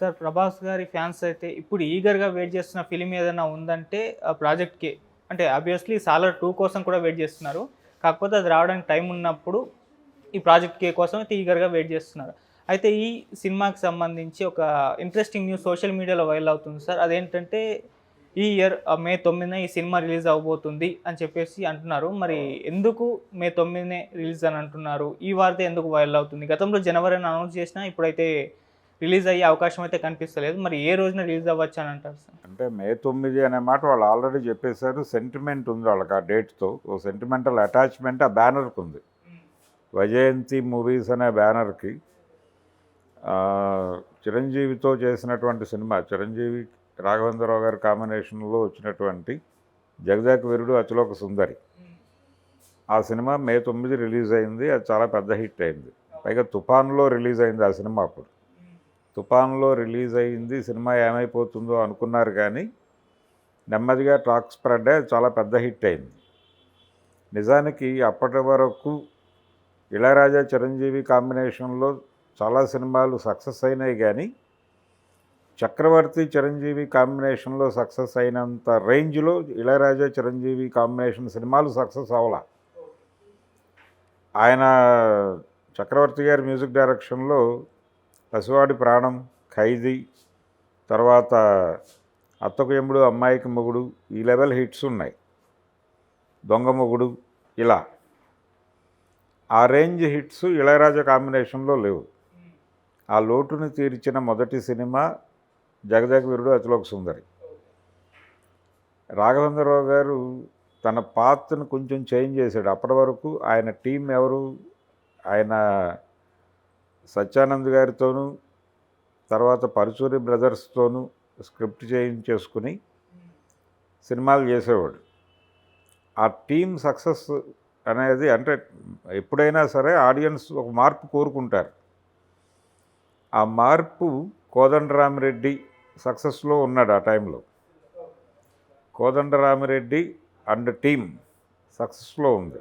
Sir 'Prabhas' గారి fans అయితే ఇప్పుడు ఈగర్‌గా వెయిట్ చేస్తున్న ఫిల్మ్ ఏదైనా ఉందంటే ఆ 'ప్రాజెక్ట్ కే'. అంటే ఆబ్వియస్లీ 'సాలార్ 2' కోసం కూడా వెయిట్ చేస్తున్నారు. కాకపోతే అది రావడానికి టైం ఉన్నప్పుడు ఈ 'ప్రాజెక్ట్ కే' కోసం అయితే ఈగర్‌గా వెయిట్ చేస్తున్నారు. అయితే ఈ సినిమాకి సంబంధించి ఒక ఇంట్రెస్టింగ్ న్యూస్ సోషల్ మీడియాలో వైరల్ అవుతుంది సార్. అదేంటంటే ఈ ఇయర్ మే 9న ఈ సినిమా రిలీజ్ అవ్వబోతుంది అని చెప్పేసి అంటున్నారు. మరి ఎందుకు మే 9నే రిలీజ్ అని అంటున్నారు? ఈ వార్త ఎందుకు వైరల్ అవుతుంది? గతంలో జనవరిని అనౌన్స్ చేసినా ఇప్పుడైతే రిలీజ్ అయ్యే అవకాశం అయితే కనిపిస్తలేదు. మరి ఏ రోజున రిలీజ్ అవ్వచ్చు అని అంటారు సార్? అంటే మే 9 అనే మాట వాళ్ళు ఆల్రెడీ చెప్పేశారు. సెంటిమెంట్ ఉంది వాళ్ళకి ఆ డేట్తో. ఓ సెంటిమెంటల్ అటాచ్మెంట్ ఆ బ్యానర్కి ఉంది. వైజయంతి మూవీస్ అనే బ్యానర్కి చిరంజీవితో చేసినటువంటి సినిమా, చిరంజీవి రాఘవేంద్రరావు గారి కాంబినేషన్లో వచ్చినటువంటి 'జగదేక వీరుడు అతిలోక సుందరి'. ఆ సినిమా మే 9 రిలీజ్ అయింది. అది చాలా పెద్ద హిట్ అయింది. పైగా తుఫాన్లో రిలీజ్ అయింది ఆ సినిమా అప్పుడు. తుఫాన్లో రిలీజ్ అయింది, సినిమా ఏమైపోతుందో అనుకున్నారు కానీ నెమ్మదిగా టాక్ స్ప్రెడ్ అయ్యి చాలా పెద్ద హిట్ అయింది. నిజానికి అప్పటి వరకు ఇళయరాజా చిరంజీవి కాంబినేషన్లో చాలా సినిమాలు సక్సెస్ అయినాయి కానీ చక్రవర్తి చిరంజీవి కాంబినేషన్లో సక్సెస్ అయినంత రేంజ్లో ఇళయరాజా చిరంజీవి కాంబినేషన్ సినిమాలు సక్సెస్ అవ్వాల. ఆయన చక్రవర్తి గారి మ్యూజిక్ డైరెక్షన్లో పసివాడి ప్రాణం, ఖైదీ, తర్వాత అత్తకు ఎముడు అమ్మాయికి మొగుడు, ఈ లెవెల్ హిట్స్ ఉన్నాయి. దొంగ మొగుడు, ఇలా ఆ రేంజ్ హిట్స్ ఇళయరాజా కాంబినేషన్లో లేవు. ఆ లోటుని తీర్చిన మొదటి సినిమా 'జగదేక వీరుడు అతిలోక సుందరి'. రాఘవేంద్రరావు గారు తన పాత్రను కొంచెం చేంజ్ చేశాడు. అప్పటి వరకు ఆయన టీం ఎవరు, ఆయన సత్యానంద్ గారితోనూ తర్వాత పరుచూరి బ్రదర్స్తోనూ స్క్రిప్ట్ చేయించేసుకుని సినిమాలు చేసేవాడు. ఆ టీం సక్సెస్ అనేది అంటే ఎప్పుడైనా సరే ఆడియన్స్ ఒక మార్పు కోరుకుంటారు. ఆ మార్పు కోదండరామిరెడ్డి సక్సెస్లో ఉన్నాడు ఆ టైంలో. కోదండరామిరెడ్డి అండ్ టీం సక్సెస్లో ఉంది.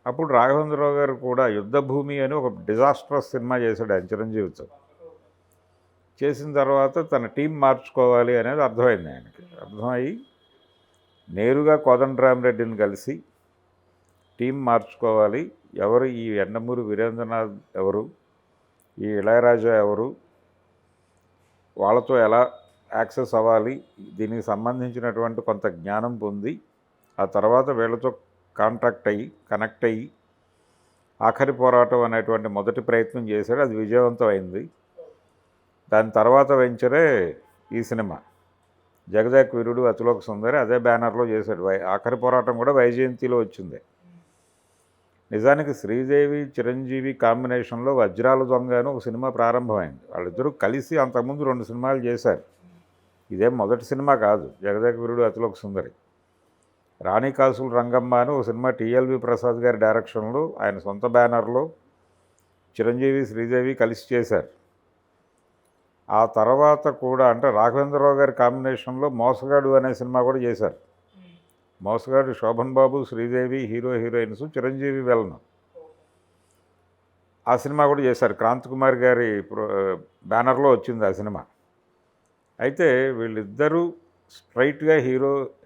అప్పుడు రాఘవేంద్రరావు గారు కూడా యుద్ధభూమి అని ఒక డిజాస్ట్రస్ సినిమా చేశాడు ఆయన చిరంజీవితో. చేసిన తర్వాత తన టీం మార్చుకోవాలి అనేది అర్థమైంది ఆయనకి. అర్థమయ్యి నేరుగా కోదండరామిరెడ్డిని కలిసి టీం మార్చుకోవాలి, ఎవరు ఈ యండమూరి వీరేంద్రనాథ్ ఎవరు, ఈ ఇళయరాజా ఎవరు, వాళ్ళతో ఎలా యాక్సెస్ అవ్వాలి, దీనికి సంబంధించినటువంటి కొంత జ్ఞానం పొంది ఆ తర్వాత వీళ్ళతో కనెక్ట్ అయ్యి ఆఖరి పోరాటం అనేటువంటి మొదటి ప్రయత్నం చేశాడు. అది విజయవంతమైంది. దాని తర్వాత వెంచరే ఈ సినిమా 'జగదేక వీరుడు అతిలోక సుందరి'. అదే బ్యానర్లో చేశాడు. ఆఖరి పోరాటం కూడా వైజయంతిలో వచ్చింది. నిజానికి శ్రీదేవి చిరంజీవి కాంబినేషన్లో 'వజ్రాల దొంగ' అని ఒక సినిమా ప్రారంభమైంది. వాళ్ళిద్దరూ కలిసి అంతకుముందు 2 సినిమాలు చేశారు. ఇదేం మొదటి సినిమా కాదు 'జగదేక వీరుడు అతిలోక సుందరి'. రాణి కాసుల రంగమ్మ అని ఒక సినిమా టీఎల్వి ప్రసాద్ గారి డైరెక్షన్లో ఆయన సొంత బ్యానర్లో చిరంజీవి శ్రీదేవి కలిసి చేశారు. ఆ తర్వాత కూడా అంటే రాఘవేంద్రరావు గారి కాంబినేషన్లో 'మోసగాడు' అనే సినిమా కూడా చేశారు. మోసగాడు శోభన్ బాబు, శ్రీదేవి హీరోయిన్స్, చిరంజీవి వెల్న. ఆ సినిమా కూడా చేశారు. క్రాంత్ కుమార్ గారి బ్యానర్లో వచ్చింది ఆ సినిమా. అయితే వీళ్ళిద్దరూ స్ట్రైట్గా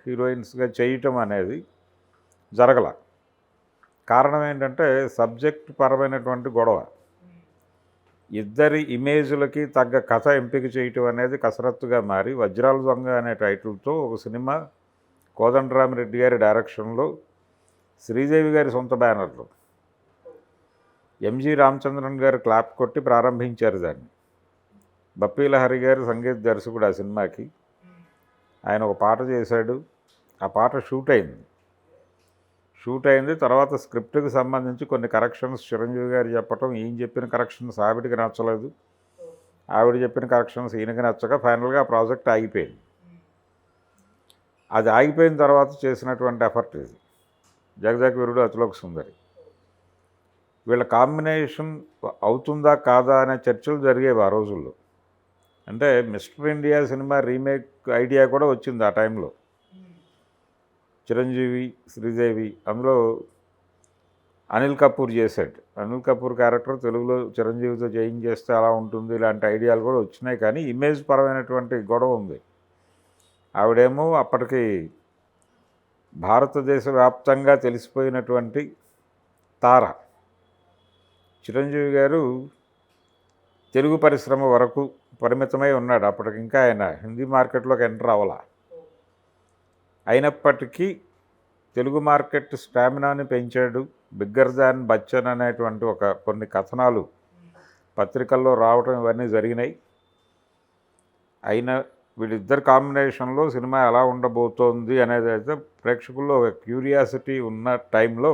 హీరోయిన్స్గా చేయటం అనేది జరగల. కారణం ఏంటంటే సబ్జెక్ట్ పరమైనటువంటి గొడవ. ఇద్దరి ఇమేజ్లకి తగ్గ కథ ఎంపిక చేయటం అనేది కసరత్తుగా మారి 'వజ్రాల దొంగ' అనే టైటిల్తో ఒక సినిమా కోదండరామిరెడ్డి గారి డైరెక్షన్లో శ్రీదేవి గారి సొంత బ్యానర్లో ఎంజి రామచంద్రన్ గారు క్లాప్ కొట్టి ప్రారంభించారు దాన్ని. బప్పీలహరి గారు సంగీత దర్శకుడు ఆ సినిమాకి. ఆయన ఒక పాట చేశాడు. ఆ పాట షూట్ అయింది. తర్వాత స్క్రిప్ట్కి సంబంధించి కొన్ని కరెక్షన్స్ చిరంజీవి గారు చెప్పటం, ఈయన చెప్పిన కరెక్షన్స్ ఆవిడికి నచ్చలేదు, ఆవిడ చెప్పిన కరెక్షన్స్ ఈయనకి నచ్చక ఫైనల్గా ఆ ప్రాజెక్ట్ ఆగిపోయింది. అది ఆగిపోయిన తర్వాత చేసినటువంటి ఎఫర్ట్ ఇది 'జగదేక వీరుడు అతిలోక సుందరి'. వీళ్ళ కాంబినేషన్ అవుతుందా కాదా అనే చర్చలు జరిగేవి ఆ రోజుల్లో. అంటే mister India cinema remake idea కూడా వచ్చింది ఆ టైంలో. చిరంజీవి శ్రీదేవి అందులో అనిల్ కపూర్ చేశాడు. అనిల్ కపూర్ క్యారెక్టర్ తెలుగులో చిరంజీవితో చేస్తే అలా ఉంటుంది, ఇలాంటి ఐడియాలు కూడా వచ్చినాయి. కానీ ఇమేజ్ పరమైనటువంటి గొడవ ఉంది. ఆవిడేమో అప్పటికి భారతదేశ వ్యాప్తంగా తెలిసిపోయినటువంటి తార. చిరంజీవి గారు తెలుగు పరిశ్రమ వరకు పరిమితమై ఉన్నాడు. అప్పటికి ఇంకా ఆయన హిందీ మార్కెట్లోకి ఎంటర్ అవ్వాల. అయినప్పటికీ తెలుగు మార్కెట్ స్టామినాని పెంచాడు. బిగ్గర్ దాన్ బచ్చన్ అనేటువంటి కొన్ని కథనాలు పత్రికల్లో రావడం ఇవన్నీ జరిగినాయి. అయినా వీళ్ళిద్దరు కాంబినేషన్లో సినిమా ఎలా ఉండబోతోంది అనేది అయితే ప్రేక్షకుల్లో ఒక క్యూరియాసిటీ ఉన్న టైంలో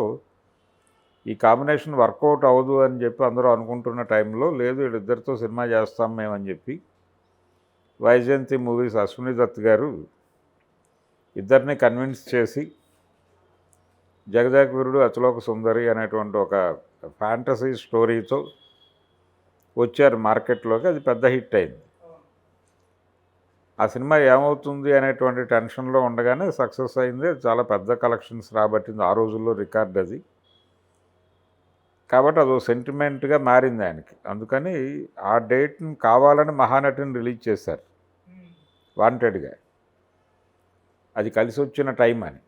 ఈ కాంబినేషన్ వర్కౌట్ అవ్వదు అని చెప్పి అందరూ అనుకుంటున్న టైంలో, లేదు వీళ్ళిద్దరితో సినిమా చేస్తాం మేమని చెప్పి వైజయంతి మూవీస్ అశ్విని దత్ గారు ఇద్దరిని కన్విన్స్ చేసి జగదేక వీరుడు అతిలోక సుందరి అనేటువంటి ఒక ఫ్యాంటసీ స్టోరీతో వచ్చారు మార్కెట్లోకి. అది పెద్ద హిట్ అయింది. ఆ సినిమా ఏమవుతుంది అనేటువంటి టెన్షన్లో ఉండగానే సక్సెస్ అయింది. చాలా పెద్ద కలెక్షన్స్ రాబట్టింది ఆ రోజుల్లో, రికార్డ్ అది. కాబట్టి అదో సెంటిమెంట్గా మారింది ఆయనకి. అందుకని ఆ డేట్ని కావాలని మహానటిని రిలీజ్ చేశారు వాంటెడ్గా. అది కలిసి వచ్చిన టైం అని.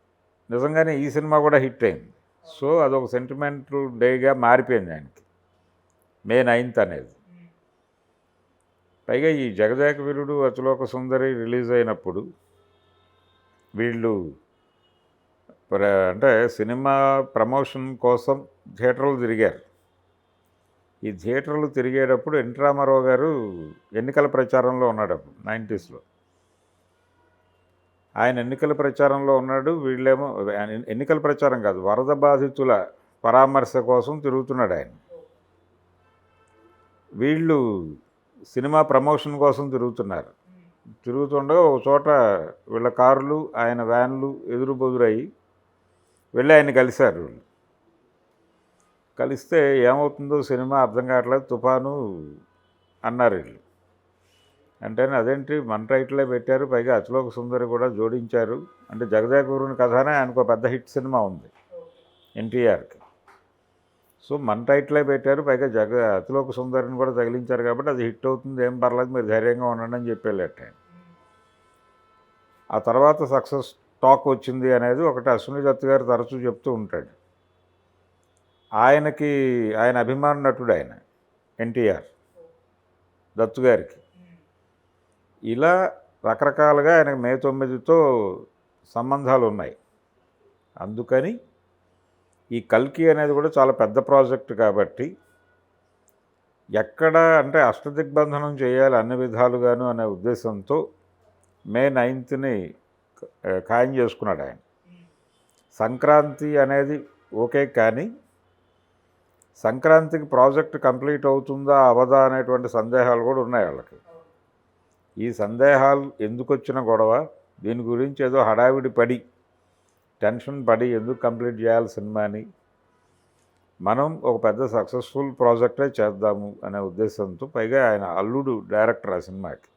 నిజంగానే ఈ సినిమా కూడా హిట్ అయింది. సో అదొక సెంటిమెంటల్ డేగా మారిపోయింది ఆయనకి, మే 9th అనేది. పైగా ఈ జగదేక వీరుడు అతిలోక సుందరి రిలీజ్ అయినప్పుడు వీళ్ళు అంటే సినిమా ప్రమోషన్ కోసం థియేటర్లు తిరిగారు. ఈ థియేటర్లు తిరిగేటప్పుడు ఎన్టీ రామారావు గారు ఎన్నికల ప్రచారంలో ఉన్నాడు అప్పుడు 90sలో. ఆయన ఎన్నికల ప్రచారంలో ఉన్నాడు. వీళ్ళేమో ఎన్నికల ప్రచారం కాదు, వరద బాధితుల పరామర్శ కోసం తిరుగుతున్నాడు ఆయన. వీళ్ళు సినిమా ప్రమోషన్ కోసం తిరుగుతుండగా ఒక చోట వీళ్ళ కార్లు ఆయన వ్యాన్లు ఎదురు బొదురయ్యి వెళ్ళి ఆయన కలిశారు. కలిస్తే ఏమవుతుందో సినిమా అర్థం కావట్లేదు, తుఫాను అన్నారు వీళ్ళు. అంటే అదేంటి మన టైటిలే పెట్టారు, పైగా అతిలోక సుందరి కూడా జోడించారు. అంటే జగదేక వీరుని కథనే ఆయనకు పెద్ద హిట్ సినిమా ఉంది ఎన్టీఆర్కి. సో మన టైటిలే పెట్టారు, పైగా అతిలోక సుందరిని కూడా తగిలించారు కాబట్టి అది హిట్ అవుతుంది, ఏం పర్లేదు, మీరు ధైర్యంగా ఉండండి అని చెప్పేలేట. ఆ తర్వాత సక్సెస్ టాక్ వచ్చింది అనేది ఒకటి అశ్విని దత్ గారు తరచూ చెప్తూ ఉంటాడు. ఆయన అభిమాన నటుడు ఆయన ఎన్టీఆర్ దత్తు గారికి. ఇలా రకరకాలుగా ఆయనకు మే 9తో సంబంధాలు ఉన్నాయి. అందుకని ఈ కల్కి అనేది కూడా చాలా పెద్ద ప్రాజెక్ట్ కాబట్టి ఎక్కడ అంటే అష్టదిగ్బంధనం చేయాలి అన్ని విధాలుగాను అనే ఉద్దేశంతో మే 9ని ఖాయం చేసుకున్నాడు ఆయన. సంక్రాంతి అనేది ఓకే, కానీ సంక్రాంతికి ప్రాజెక్ట్ కంప్లీట్ అవుతుందా అవదా అనేటువంటి సందేహాలు కూడా ఉన్నాయి వాళ్ళకి. ఈ సందేహాలు ఎందుకు వచ్చిన గొడవ, దీని గురించి ఏదో హడావిడి పడి టెన్షన్ పడి ఎందుకు కంప్లీట్ చేయాలి సినిమాని, మనం ఒక పెద్ద సక్సెస్ఫుల్ ప్రాజెక్టే చేద్దాము అనే ఉద్దేశంతో, పైగా ఆయన అల్లుడు డైరెక్టర్ ఆ సినిమాకి.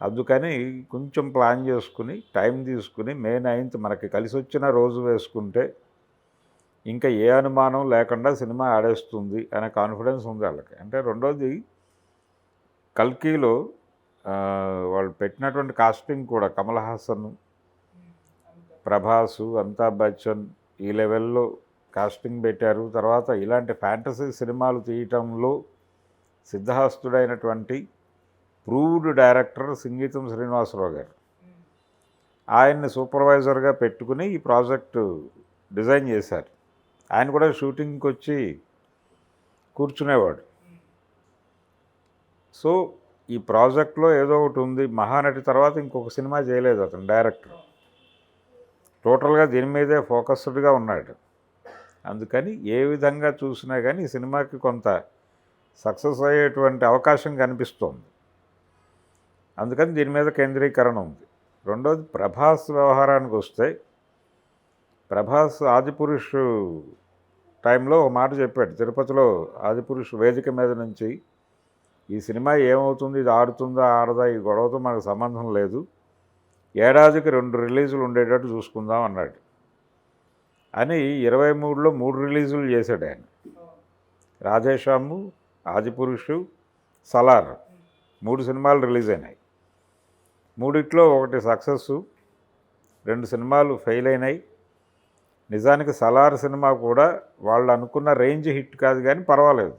అందుకని కొంచెం ప్లాన్ చేసుకుని టైం తీసుకుని మే 9th మనకి కలిసి వచ్చిన రోజు వేసుకుంటే ఇంకా ఏ అనుమానం లేకుండా సినిమా ఆడేస్తుంది అనే కాన్ఫిడెన్స్ ఉంది వాళ్ళకి. అంటే రెండోది కల్కీలో వాళ్ళు పెట్టినటువంటి కాస్టింగ్ కూడా కమల్ హాసన్, ప్రభాసు, అమితాబ్ బచ్చన్ ఈ లెవెల్లో కాస్టింగ్ పెట్టారు. తర్వాత ఇలాంటి ఫ్యాంటసీ సినిమాలు తీయటంలో సిద్ధహస్తుడైనటువంటి ప్రూవ్డ్ డైరెక్టర్ సింగీతం శ్రీనివాసరావు గారు, ఆయన్ని సూపర్వైజర్గా పెట్టుకుని ఈ ప్రాజెక్టు డిజైన్ చేశారు. ఆయన కూడా షూటింగ్కి వచ్చి కూర్చునేవాడు. సో ఈ ప్రాజెక్ట్లో ఏదో ఒకటి ఉంది. మహానటి తర్వాత ఇంకొక సినిమా చేయలేదు అతను డైరెక్టర్. టోటల్గా దీని మీదే ఫోకస్డ్గా ఉన్నాడు. అందుకని ఏ విధంగా చూసినా కానీ ఈ సినిమాకి కొంత సక్సెస్ అయ్యేటువంటి అవకాశం కనిపిస్తోంది. అందుకని దీని మీద కేంద్రీకరణ ఉంది. రెండోది ప్రభాస్ వ్యవహారానికి వస్తే, ప్రభాస్ ఆదిపురుష్ టైంలో ఒక మాట చెప్పాడు తిరుపతిలో. ఆదిపురుష్ వేదిక మీద నుంచి ఈ సినిమా ఏమవుతుంది, ఇది ఆడుతుందా ఆడదా, ఈ గొడవతో మనకు సంబంధం లేదు, ఏడాదికి 2 రిలీజులు ఉండేటట్టు చూసుకుందాం అన్నాడు. అని 23లో 3 రిలీజులు చేశాడు ఆయన. రాధేశ్యాము, ఆదిపురుషు, సలార్ 3 సినిమాలు రిలీజ్ అయినాయి. మూడిట్లో ఒకటి సక్సెస్సు, 2 సినిమాలు ఫెయిల్ అయినాయి. నిజానికి సలార్ సినిమా కూడా వాళ్ళు అనుకున్న రేంజ్ హిట్ కాదు కానీ పర్వాలేదు,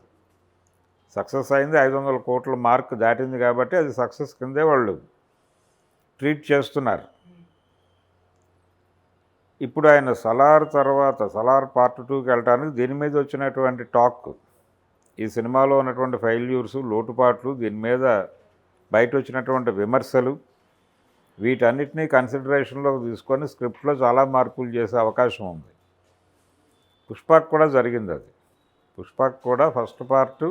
సక్సెస్ అయింది. 500 కోట్ల మార్క్ దాటింది కాబట్టి అది సక్సెస్ కిందే వాళ్ళు ట్రీట్ చేస్తున్నారు. ఇప్పుడు ఆయన సలార్ తర్వాత సలార్ పార్ట్ 2కి వెళ్ళటానికి దీని మీద వచ్చినటువంటి టాక్, ఈ సినిమాలో ఉన్నటువంటి ఫెయిల్యూర్స్, లోటుపాట్లు, దీని మీద బయట వచ్చినటువంటి విమర్శలు, వీటన్నిటినీ కన్సిడరేషన్లోకి తీసుకొని స్క్రిప్ట్లో చాలా మార్పులు చేసే అవకాశం ఉంది. పుష్పక్ కూడా జరిగింది అది. పుష్పక్ కూడా ఫస్ట్ పార్ట్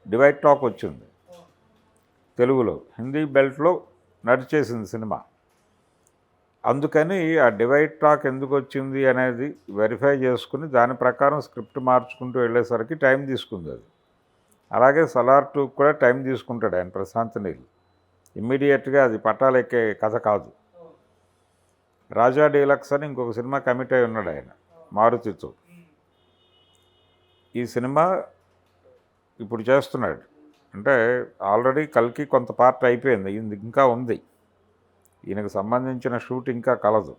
డివైడ్ టాక్ వచ్చింది తెలుగులో, హిందీ బెల్ట్లో నడిచేసింది సినిమా. అందుకని ఆ డివైడ్ టాక్ ఎందుకు వచ్చింది అనేది వెరిఫై చేసుకుని దాని ప్రకారం స్క్రిప్ట్ మార్చుకుంటూ వెళ్ళేసరికి టైం తీసుకుంది అది. అలాగే సలార్ 2 కూడా టైం తీసుకుంటాడు ఆయన, ప్రశాంత్ నీల్. ఇమ్మీడియట్గా అది పట్టాలెక్కే కథ కాదు. రాజా డీలక్స్ అని ఇంకొక సినిమా కమిట్ అయి ఉన్నాడు ఆయన మారుతితో. ఈ సినిమా ఇప్పుడు చేస్తున్నాడు. అంటే ఆల్రెడీ కల్కి కొంత పార్ట్ అయిపోయింది, ఇది ఇంకా ఉంది. ఈయనకు సంబంధించిన షూట్ ఇంకా కలదు.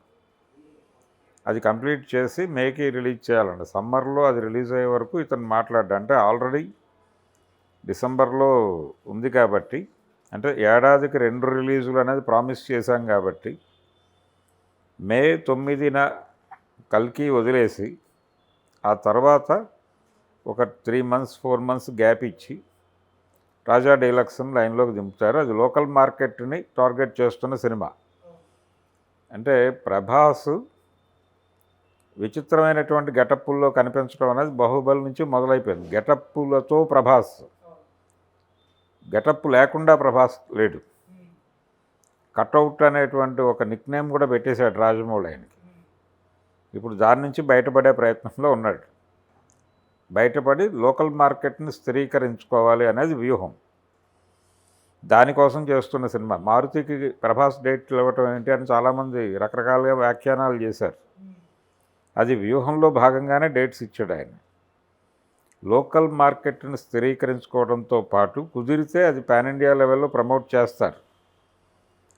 అది కంప్లీట్ చేసి మేకి రిలీజ్ చేయాలండి. సమ్మర్లో అది రిలీజ్ అయ్యే వరకు ఇతను మాట్లాడ్డా. అంటే ఆల్రెడీ డిసెంబర్లో ఉంది కాబట్టి, అంటే ఏడాదికి 2 రిలీజులు అనేది ప్రామిస్ చేశాం కాబట్టి మే 9న కల్కి వదిలేసి ఆ తర్వాత ఒక 3 months 4 months గ్యాప్ ఇచ్చి రాజా డీలక్స్ని లైన్లోకి దింపుతారు. అది లోకల్ మార్కెట్ని టార్గెట్ చేస్తున్న సినిమా. అంటే ప్రభాస్ విచిత్రమైనటువంటి గెటప్పుల్లో కనిపించడం అనేది బాహుబలి నుంచి మొదలైపోయింది. గెటప్పులతో ప్రభాస్, గెటప్ లేకుండా ప్రభాస్ లేడు. కట్అవుట్ అనేటువంటి ఒక నిక్నేమ్ కూడా పెట్టేశాడు రాజమౌళి ఆయనకి. ఇప్పుడు దాని నుంచి బయటపడే ప్రయత్నంలో ఉన్నాడు. బయటపడి లోకల్ మార్కెట్ని స్థిరీకరించుకోవాలి అనేది వ్యూహం. దానికోసం చేస్తున్న సినిమా. మారుతికి ప్రభాస్ డేట్లు ఇవ్వటం ఏంటి అని చాలామంది రకరకాలుగా వ్యాఖ్యానాలు చేశారు. అది వ్యూహంలో భాగంగానే డేట్స్ ఇచ్చాడు ఆయన. లోకల్ మార్కెట్ని స్థిరీకరించుకోవడంతో పాటు కుదిరితే అది పాన్ ఇండియా లెవెల్లో ప్రమోట్ చేస్తారు.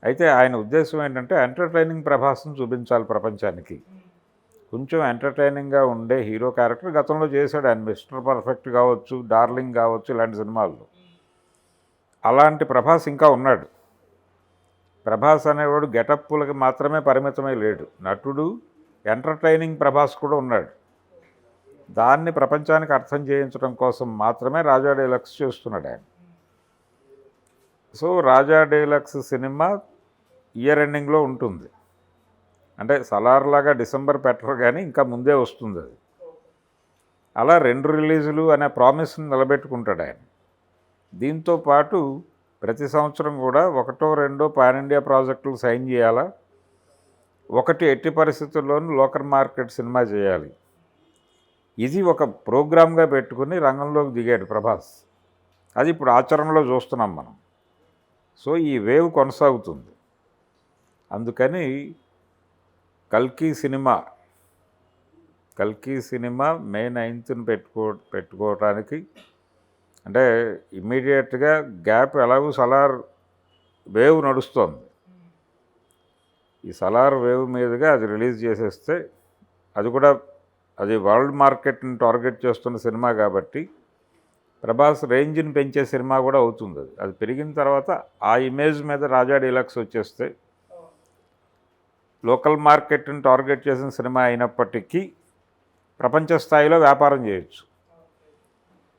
అయితే ఆయన ఉద్దేశం ఏంటంటే ఎంటర్టైనింగ్ ప్రభాస్ని చూపించాలి ప్రపంచానికి. కొంచెం ఎంటర్టైనింగ్గా ఉండే హీరో క్యారెక్టర్ గతంలో చేశాడు ఆయన. మిస్టర్ పర్ఫెక్ట్ కావచ్చు, డార్లింగ్ కావచ్చు, ఇలాంటి సినిమాల్లో. అలాంటి ప్రభాస్ ఇంకా ఉన్నాడు. ప్రభాస్ అనేవాడు గెటప్పులకి మాత్రమే పరిమితమై లేడు. నటుడు, ఎంటర్టైనింగ్ ప్రభాస్ కూడా ఉన్నాడు. దాన్ని ప్రపంచానికి అర్థం చేయించడం కోసం మాత్రమే రాజా డీలక్స్ చేస్తున్నాడు ఆయన. సో రాజా డీలక్స్ సినిమా ఇయర్ ఎండింగ్లో ఉంటుంది. అంటే సలార్ లాగా డిసెంబర్ పెట్టరు కానీ ఇంకా ముందే వస్తుంది అది. అలా 2 రిలీజులు అనే ప్రామిస్ని నిలబెట్టుకుంటాడు ఆయన. దీంతో పాటు ప్రతి సంవత్సరం కూడా 1 2 పాన్ ఇండియా ప్రాజెక్టులు సైన్ చేయాలా, ఒకటి ఎట్టి పరిస్థితుల్లోనూ లోకల్ మార్కెట్ సినిమా చేయాలి. ఇది ఒక ప్రోగ్రామ్గా పెట్టుకుని రంగంలోకి దిగాడు ప్రభాస్. అది ఇప్పుడు ఆచరణలో చూస్తున్నాం మనం. సో ఈ వేవ్ కొనసాగుతుంది. అందుకని కల్కి సినిమా మే 9న పెట్టుకోవటానికి, అంటే ఇమ్మీడియట్గా గ్యాప్ ఎలాగూ సలార్ వేవ్ నడుస్తోంది. ఈ సలార్ వేవ్ మీదుగా అది రిలీజ్ చేసేస్తే అది వరల్డ్ మార్కెట్ని టార్గెట్ చేస్తున్న సినిమా కాబట్టి ప్రభాస్ రేంజ్ని పెంచే సినిమా కూడా అవుతుంది. అది పెరిగిన తర్వాత ఆ ఇమేజ్ మీద రాజా డీలక్స్ వచ్చేస్తే లోకల్ మార్కెట్ని టార్గెట్ చేసిన సినిమా అయినప్పటికీ ప్రపంచ స్థాయిలో వ్యాపారం చేయొచ్చు.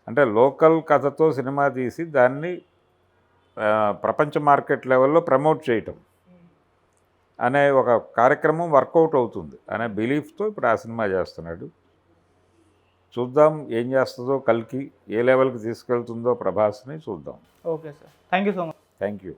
అంటే లోకల్ కథతో సినిమా తీసి దాన్ని ప్రపంచ మార్కెట్ లెవెల్లో ప్రమోట్ చేయటం అనే ఒక కార్యక్రమం వర్కౌట్ అవుతుంది అనే బిలీఫ్తో ఇప్పుడు ఆ సినిమా చేస్తున్నాడు. చూద్దాం ఏం చేస్తుందో, కల్కి ఏ లెవెల్కి తీసుకెళ్తుందో ప్రభాస్ని చూద్దాం. Okay sir, thank you so much. Thank you.